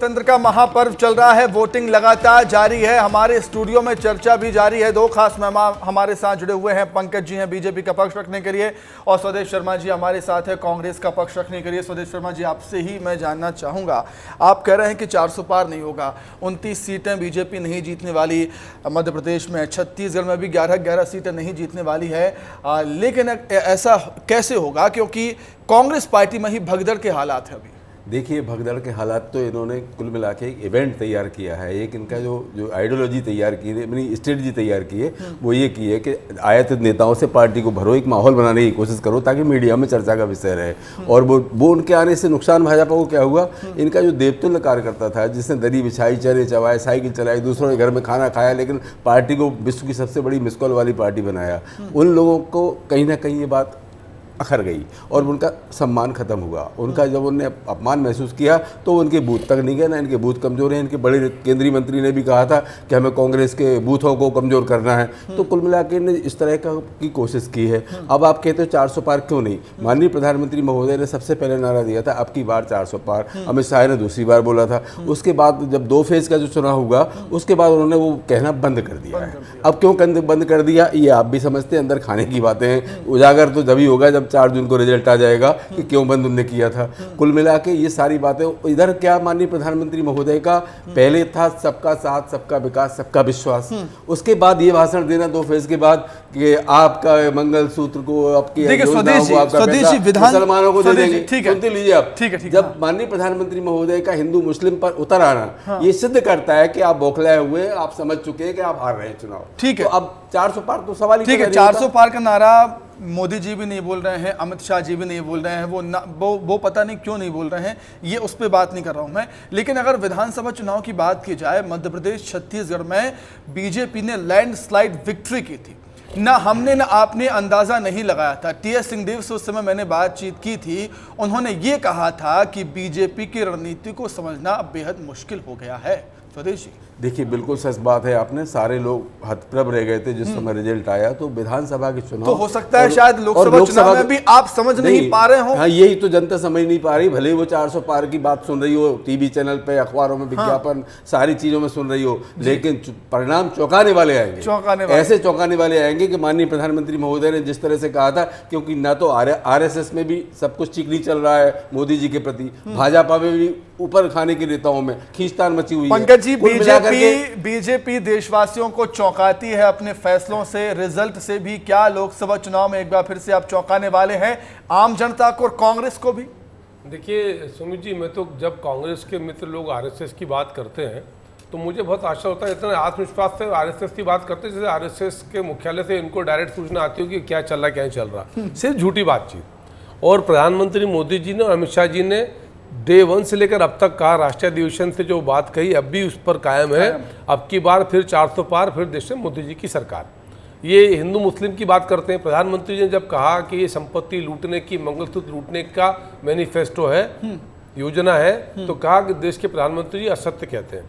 लोकतंत्र का महापर्व चल रहा है, वोटिंग लगातार जारी है। हमारे स्टूडियो में चर्चा भी जारी है। दो खास मेहमान हमारे साथ जुड़े हुए हैं। पंकज जी हैं बीजेपी का पक्ष रखने के लिए और स्वदेश शर्मा जी हमारे साथ है कांग्रेस का पक्ष रखने के लिए। स्वदेश शर्मा जी, आपसे ही मैं जानना चाहूँगा, आप कह रहे हैं कि 400 पार नहीं होगा, 29 सीटें बीजेपी नहीं जीतने वाली मध्य प्रदेश में, छत्तीसगढ़ में भी 11 सीटें नहीं जीतने वाली है। लेकिन ऐसा कैसे होगा, क्योंकि कांग्रेस पार्टी में ही भगदड़ के हालात है अभी। देखिए, भगदड़ के हालात तो इन्होंने कुल मिला के एक इवेंट तैयार किया है। एक इनका जो आइडियोलॉजी तैयार की है, अपनी स्ट्रेटजी तैयार की है, वो ये की है कि आयातित नेताओं से पार्टी को भरो, एक माहौल बनाने की कोशिश करो ताकि मीडिया में चर्चा का विषय रहे। और वो उनके आने से नुकसान भाजपा को क्या हुआ, इनका जो देवतुल्य कार्यकर्ता था, जिसने दरी बिछाई, चने चबाए, साइकिल चलाई, दूसरों के घर में खाना खाया, लेकिन पार्टी को विश्व की सबसे बड़ी मिस कॉल वाली पार्टी बनाया, उन लोगों को कहीं ना कहीं ये बात अखर गई और उनका सम्मान खत्म हुआ। उनका जब उन्होंने अपमान महसूस किया तो उनके बूथ तक नहीं गए ना, इनके बूथ कमज़ोर हैं। इनके बड़े केंद्रीय मंत्री ने भी कहा था कि हमें कांग्रेस के बूथों को कमज़ोर करना है। तो कुल मिला के इन्होंने इस तरह की कोशिश की है। अब आप कहते हो 400 पार क्यों नहीं? माननीय प्रधानमंत्री महोदय ने सबसे पहले नारा दिया था, अब की बार 400 पार। अमित शाह ने दूसरी बार बोला था। उसके बाद जब 2 फेज़ का जो चुनाव हुआ, उसके बाद उन्होंने वो कहना बंद कर दिया है। अब क्यों बंद कर दिया, ये आप भी समझते हैं, अंदर खाने की बातें हैं। उजागर तो जब ही होगा जब 4 जून को रिजल्ट आ जाएगा कि क्यों बंद उन्होंने किया था। कुल मिला के ये सारी बातें, इधर क्या माननीय प्रधानमंत्री महोदय का पहले था सबका साथ, सबका विकास, सबका विश्वास। उसके बाद ये भाषण देना 2 फेज के बाद कि आपका मंगलसूत्र को, आपकी मुसलमानों को दे देंगे। सुनते लीजिए आप, जब माननीय प्रधानमंत्री महोदय का हिंदू मुस्लिम पर उतर आना ये सिद्ध करता है कि आप बौखलाए हुए, आप समझ चुके हैं कि आप हार रहे हैं चुनाव। ठीक है, अब 400 पार तो सवाल ही, ठीक है, 400 पार का नारा मोदी जी भी नहीं बोल रहे हैं, अमित शाह जी भी नहीं बोल रहे हैं, वो पता नहीं क्यों नहीं बोल रहे हैं, ये उस पर बात नहीं कर रहा हूं मैं। लेकिन अगर विधानसभा चुनाव की बात की जाए, मध्य प्रदेश छत्तीसगढ़ में बीजेपी ने लैंडस्लाइड विक्ट्री की थी। ना हमने ना आपने अंदाजा नहीं लगाया था। टीएस सिंहदेव से उस समय मैंने बातचीत की थी, उन्होंने ये कहा था कि बीजेपी की रणनीति को समझना बेहद मुश्किल हो गया है। स्वदेश जी, देखिए, बिल्कुल सच बात है। आपने सारे लोग हतप्रभ रह गए थे जिस समय रिजल्ट आया। तो विधानसभा के चुनाव तो हो सकता है शायद लोकसभा चुनाव में भी आप समझ नहीं पा रहे हो। हाँ, यही तो जनता समझ नहीं पा रही। भले ही वो 400 पार की बात सुन रही हो, टीवी चैनल पे, अखबारों में विज्ञापन, सारी चीजों में सुन रही हो, लेकिन परिणाम चौंकाने वाले आएंगे। ऐसे चौंकाने वाले आएंगे कि माननीय प्रधानमंत्री महोदय ने जिस तरह से कहा था, क्योंकि ना तो RSS में भी सब कुछ ठीक नहीं चल रहा है मोदी जी के प्रति, भाजपा में भी ऊपर खाने के नेताओं में खींचतान मची हुई है। पंकज जी, बीजेपी देशवासियों को चौंकाती है अपने फैसलों से, रिजल्ट से भी। क्या लोकसभा चुनाव में एक बार फिर से आप चौंकाने वाले हैं आम जनता को और कांग्रेस को भी? देखिए सुमित जी, मैं तो जब कांग्रेस के मित्र लोग RSS की बात करते हैं तो मुझे बहुत आशा होता है, इतना आत्मविश्वास से RSS की बात करते हैं जैसे RSS के मुख्यालय से इनको डायरेक्ट सूचना आती हो कि क्या चल रहा है, क्या नहीं चल रहा। सिर्फ झूठी बातचीत। और प्रधानमंत्री मोदी जी ने और अमित शाह जी ने डे 1 से लेकर अब तक कहा, राष्ट्रीय अधिवेशन से जो बात कही अब भी उस पर कायम है। अब की बार फिर 400 पार, फिर देश में मोदी जी की सरकार। ये हिंदू मुस्लिम की बात करते हैं। प्रधानमंत्री जी ने जब कहा कि ये संपत्ति लूटने की, मंगलसूत्र लूटने का मैनिफेस्टो है, योजना है, तो कहा कि देश के प्रधानमंत्री जी असत्य कहते हैं।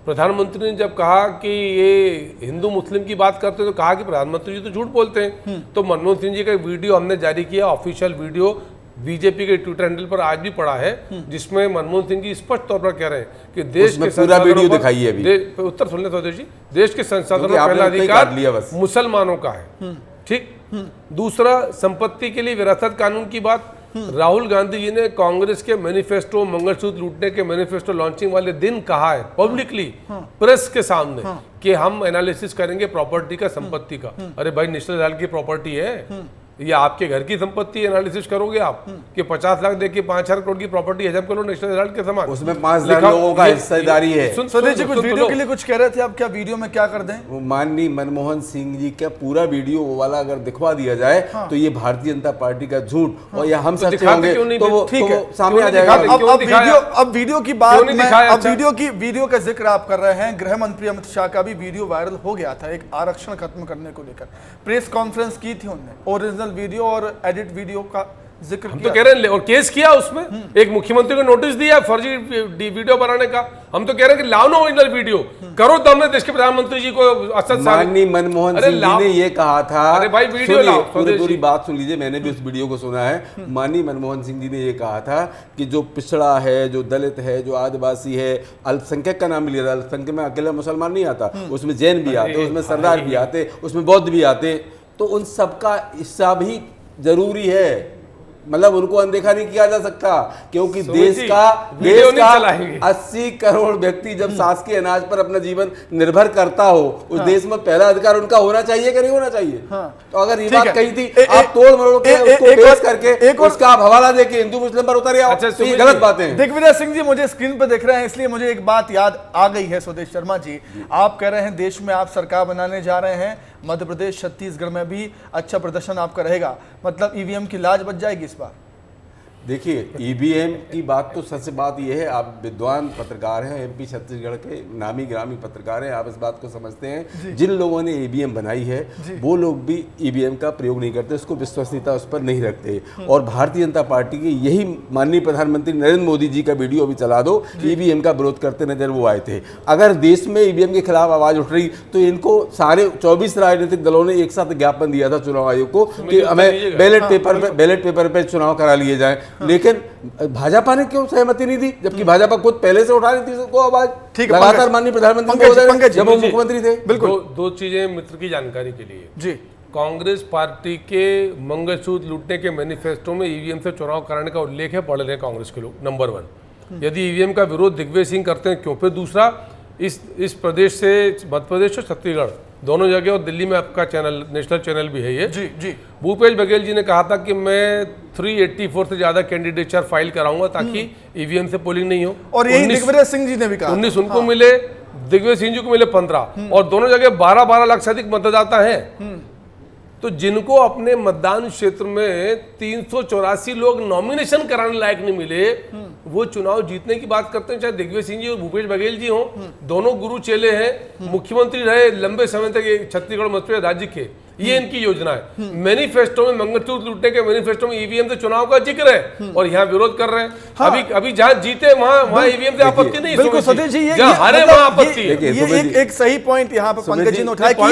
प्रधानमंत्री ने जब कहा कि ये हिंदू मुस्लिम की बात करते हैं तो कहा कि प्रधानमंत्री जी तो झूठ बोलते हैं। तो मनमोहन सिंह जी का वीडियो हमने जारी किया, ऑफिशियल वीडियो बीजेपी के ट्विटर हैंडल पर आज भी पड़ा है, जिसमें मनमोहन सिंह जी स्पष्ट तौर पर कह रहे हैं कि देश के पूरा वीडियो दिखाई है अभी। उत्तर सुन ले स्वदेश जी, देश के संसाधनों का पहला अधिकार मुसलमानों का है। ठीक। दूसरा, संपत्ति के लिए विरासत कानून की बात। राहुल गांधी जी ने कांग्रेस के मैनिफेस्टो, मंगलसूत्र लूटने के मैनिफेस्टो लॉन्चिंग वाले दिन कहा है पब्लिकली, प्रेस के सामने, कि हम एनालिसिस करेंगे प्रॉपर्टी का, संपत्ति का। अरे भाई, नेशनल हेराल्ड की प्रॉपर्टी है, ये आपके घर की संपत्ति एनालिसिस करोगे आप कि 50 लाख देके 5,000 करोड़ की प्रॉपर्टी हजम करो नेशनल हेराल्ड के समान? उसमें 5,000 लोगों का हिस्सेदारी है। स्वदेश जी, कुछ वीडियो के लिए कुछ कह रहे थे आप, क्या वीडियो में क्या कर दें? वो माननीय मनमोहन सिंह जी का पूरा वीडियो वो वाला अगर दिखवा दिया जाए तो ये भारतीय जनता पार्टी का झूठ, और या हम सच्चे होंगे तो वो सामने आ जाएगा। अब वीडियो की बात, अब वीडियो का जिक्र आप कर रहे हैं, गृह मंत्री अमित शाह का भी वीडियो वायरल हो गया था, एक आरक्षण खत्म करने को लेकर प्रेस कॉन्फ्रेंस की थी उन्होंने, ओरिजिनल वीडियो और एडिट वीडियो का जिक्र हम किया। तो कह रहे हैं और केस किया उसमें, एक मुख्यमंत्री को नोटिस दिया फर्जी वीडियो बनाने का। हम तो कह रहे हैं कि लाओ ना ओरिजिनल वीडियो, करो तो हमने देश के प्रधानमंत्री जी को असद माननीय मनमोहन सिंह जी ने ये कहा था। अरे भाई वीडियो लाओ, पूरी बात सुन लीजिए, मैंने भी उस वीडियो को सुना है। माननीय मनमोहन सिंह जी ने ये कहा था कि जो पिछड़ा है, जो दलित है, जो आदिवासी है, अल्पसंख्यक का नाम भी लिया था। अल्पसंख्यक में अकेला मुसलमान नहीं आता, उसमें जैन भी आते, उसमें सरदार भी आते, उसमें बौद्ध भी आते, तो उन सबका हिस्सा भी जरूरी है। मतलब उनको अनदेखा नहीं किया जा सकता, क्योंकि देश का 80 करोड़ व्यक्ति जब शासकीय अनाज पर अपना जीवन निर्भर करता हो, उस देश में पहला अधिकार उनका होना चाहिए कि नहीं होना चाहिए? तो अगर ये बात कही थी, आप तोड़ मरोड़ के उसको पेश करके उसका आप हवाला देके हिंदू मुस्लिम पर उतर आओ, तो ये गलत बातें हैं। दिग्विजय सिंह जी मुझे स्क्रीन पर देख रहे हैं, इसलिए मुझे एक बात याद आ गई है। स्वदेश शर्मा जी, आप कह रहे हैं देश में आप सरकार बनाने जा रहे हैं, मध्य प्रदेश छत्तीसगढ़ में भी अच्छा प्रदर्शन आपका रहेगा, मतलब ईवीएम की लाज बच जाएगी इस बार? देखिए, ईवीएम की बात तो सच बात यह है, आप विद्वान पत्रकार हैं, एमपी छत्तीसगढ़ के नामी ग्रामी पत्रकार हैं, आप इस बात को समझते हैं। जिन लोगों ने ईवीएम बनाई है वो लोग भी ईवीएम का प्रयोग नहीं करते, उसको विश्वसनीयता उस पर नहीं रखते। और भारतीय जनता पार्टी के यही माननीय प्रधानमंत्री नरेंद्र मोदी जी का वीडियो अभी चला दो, ईवीएम का विरोध करते नजर वो आए थे। अगर देश में ईवीएम के खिलाफ आवाज उठ रही तो इनको सारे 24 राजनीतिक दलों ने एक साथ ज्ञापन दिया था चुनाव आयोग को कि हमें बैलेट पेपर पे चुनाव करा लिए जाए, लेकिन भाजपा ने क्यों सहमति नहीं दी, जबकि भाजपा खुद पहले से उठा रही थी उसको आवाज। ठीक है, लगातार माननीय प्रधानमंत्री जब वो मुख्यमंत्री थे। बिल्कुल, दो चीजें मित्र की जानकारी के लिए जी। कांग्रेस पार्टी के मंगलसूत्र लूटने के मैनिफेस्टो में ईवीएम से चुनाव कराने का उल्लेख है, पढ़ रहे हैं कांग्रेस के लोग। नंबर 1, यदि ईवीएम का विरोध दिग्विजय सिंह करते हैं क्यों? फिर दूसरा, इस प्रदेश से मध्य प्रदेश और छत्तीसगढ़ दोनों जगह, और दिल्ली में आपका चैनल, नेशनल चैनल भी है ये जी जी। भूपेश बघेल जी ने कहा था कि मैं 384 से ज्यादा कैंडिडेचर फाइल कराऊंगा ताकि ईवीएम से पोलिंग नहीं हो, और यही दिग्विजय सिंह जी ने भी कहा। 19 उनको मिले, दिग्विजय सिंह जी को मिले 15, और दोनों जगह 12-12 लाख से अधिक मतदाता है। तो जिनको अपने मतदान क्षेत्र में 384 लोग नॉमिनेशन कराने लायक नहीं मिले, वो चुनाव जीतने की बात करते हैं। चाहे दिग्विजय सिंह जी और भूपेश बघेल जी हों, दोनों गुरु चेले हैं, मुख्यमंत्री रहे लंबे समय तक छत्तीसगढ़ मध्य राज्य के, ये इनकी योजना है। मैनिफेस्टो में मंगलसूत्र लूटने के मैनिफेस्टो में ईवीएम से चुनाव का जिक्र है, और यहाँ विरोध कर रहे हैं। हाँ। अभी जहाँ जीते वहाँ ईवीएम से आपत्ति नहीं। बिल्कुल स्वदेश जी, हरे वहाँ आपत्ति है। ये एक सही पॉइंट यहाँ पे पंकज जी ने उठाया कि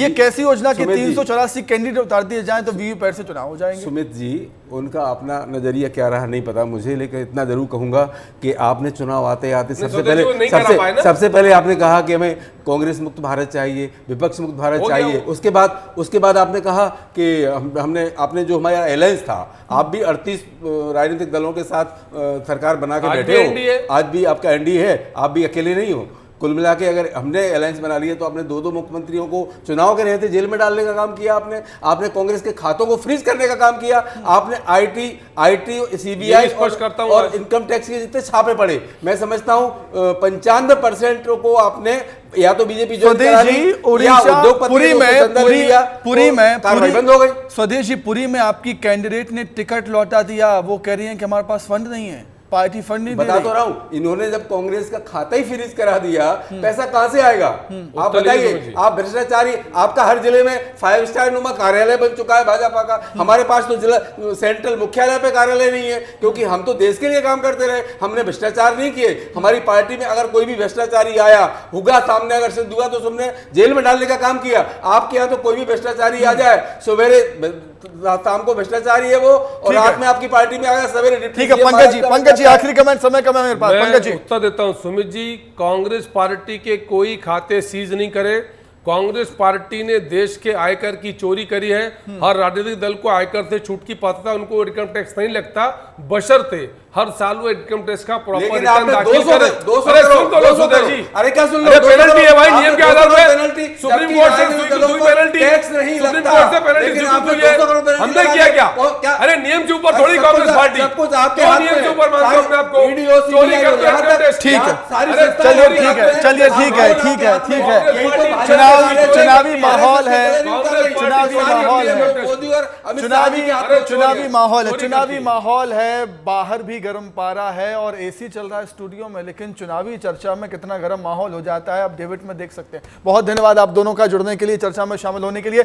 ये कैसी योजना कि 384 कैंडिडेट उतार दिए जाए तो वीवीपैट से चुनाव हो जाएंगे। सुमित जी, उनका अपना नजरिया क्या रहा नहीं पता मुझे, लेकिन इतना जरूर कहूंगा कि आपने चुनाव आते आते सबसे पहले आपने कहा कि हमें कांग्रेस मुक्त भारत चाहिए, विपक्ष मुक्त भारत चाहिए। उसके बाद आपने कहा कि आपने जो हमारा अलायंस था, आप भी 38 राजनीतिक दलों के साथ सरकार बना के बैठे हो, आज भी आपका एनडीए है, आप भी अकेले नहीं हो। कुल मिला के अगर हमने अलायंस बना लिया तो आपने 2 मुख्यमंत्रियों को चुनाव के रहते जेल में डालने का काम किया, आपने कांग्रेस के खातों को फ्रीज करने का काम किया, आपने आईटी सीबीआई और इनकम टैक्स के जितने छापे पड़े, मैं समझता हूं 95% को आपने या तो बीजेपी जो बंद हो गई। स्वदेश जी, पुरी में आपकी कैंडिडेट ने टिकट लौटा दिया, वो कह रही है कि हमारे पास फंड नहीं है, पार्टी फंड नहीं बता तो रहा हूं। इन्होंने जब कांग्रेस का खाता ही फ्रीज करा दिया, पैसा कहां से आएगा? आप बताइए। आप भ्रष्टाचारी, आपका हर जिले में 5 स्टार नुमा कार्यालय बन चुका है भाजपा का, हमारे पास तो जिला सेंट्रल मुख्यालय पे कार्यालय नहीं है, क्योंकि हम तो देश के लिए काम करते रहे, हमने भ्रष्टाचार नहीं किए। हमारी पार्टी में अगर कोई भी भ्रष्टाचारी आया हुआ सामने, अगर सिद्ध हुआ तो हमने जेल में डालने का काम किया। आपके यहाँ तो कोई भी भ्रष्टाचारी आ जाए, सवेरे शाम को भ्रष्टाचारी है वो, और रात में आपकी पार्टी में आ गया सवेरे। ठीक है पंकज जी, आखिरी कमेंट, समय कम है मेरे पास। पंकज जी, उत्तर देता हूं। सुमित जी, कांग्रेस पार्टी के कोई खाते सीज नहीं करे। कांग्रेस पार्टी ने देश के आयकर की चोरी करी है। हर राजनीतिक दल को आयकर से छूट की पात्रता, उनको इनकम टैक्स नहीं लगता, बशर्ते हर साल वो इनकम टैक्स का प्रॉपर रिटर्न दाखिल करें। अरे क्या सुन लो, पेनल्टी है भाई, नियम के आधार पे सुप्रीम कोर्ट से पेनल्टी, सुप्रीम कोर्ट से पेनल्टी हमने किया क्या? अरे नियम के ऊपर थोड़ी कांग्रेस पार्टी, नियम के ऊपर मानते अपने आपको चोरी करते। ठीक है, चलिए ठीक है। चुनावी माहौल है, चुनावी माहौल है, बाहर भी गर्म पारा है और एसी चल रहा है स्टूडियो में, लेकिन चुनावी चर्चा में कितना गर्म माहौल हो जाता है आप डेविड में देख सकते हैं। बहुत धन्यवाद आप दोनों का जुड़ने के लिए, चर्चा में शामिल होने के लिए।